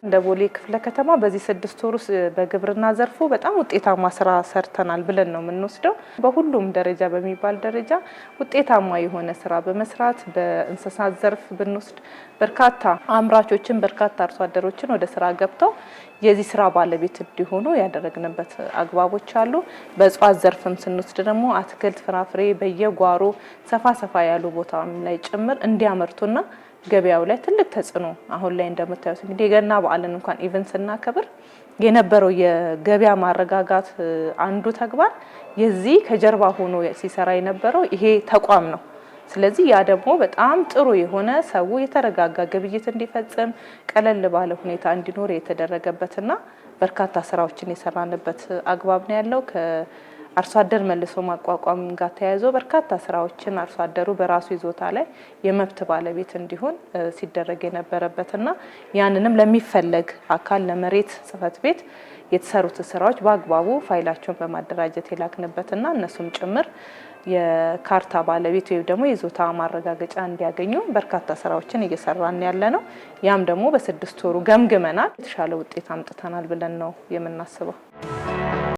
እንደ ቦሌ ክፍለ ከተማ በዚህ 6 ወር ውስጥ በግብርና ዘርፉ በጣም ውጤታማ ስራ ሰርተናል ብለን ነው የምንወስደው። በሁሉም ደረጃ በሚባል ደረጃ ውጤታማ የሆነ ስራ በመስራት በእንስሳት ዘርፍ ብንወስድ በርካታ አምራቾችን በርካታ አርሶ አደሮችን ወደ ስራ ገብተው የዚህ ስራ ባለቤት እንዲሆኑ ያደረግንበት አግባቦች አሉ። በእጽዋት ዘርፍም ስንወስድ ደግሞ አትክልት ፍራፍሬ በየጓሮ ሰፋ ያሉ ቦታዎች ላይ ጭምር እንዲያመርቱና ገበያው ላይ ትልቅ ተጽዕኖ አሁን ላይ እንደምታዩት እንግዲህ የገና በዓልን እንኳን ኢቨንት ስናከብር የነበረው የገበያ ማረጋጋት አንዱ ተግባር የዚህ ከጀርባ ሆኖ ሲሰራ የነበረው ይሄ ተቋም ነው። ስለዚህ ያ ደግሞ በጣም ጥሩ የሆነ ሰው የተረጋጋ ግብይት እንዲፈጽም ቀለል ባለ ሁኔታ እንዲኖር የተደረገበትና በርካታ ስራዎችን የሰራንበት አግባብ ነው ያለው። አርሶ አደር መልሶ ማቋቋም ጋር ተያይዞ በርካታ ስራዎችን አርሶ አደሩ በራሱ ይዞታ ላይ የመብት ባለቤት እንዲሆን ሲደረግ የነበረበትና ያንንም ለሚፈለግ አካል ለመሬት ጽሕፈት ቤት የተሰሩት ስራዎች በአግባቡ ፋይላቸውን በማደራጀት የላክንበትና እነሱም ጭምር የካርታ ባለቤት ወይ ደግሞ የይዞታ ማረጋገጫ እንዲያገኙ በርካታ ስራዎችን እየሰራን ያለነው። ያም ደግሞ በ6 ወሩ ገምግመናል። የተሻለ ውጤት አምጥተናል ብለን ነው የምናስበው።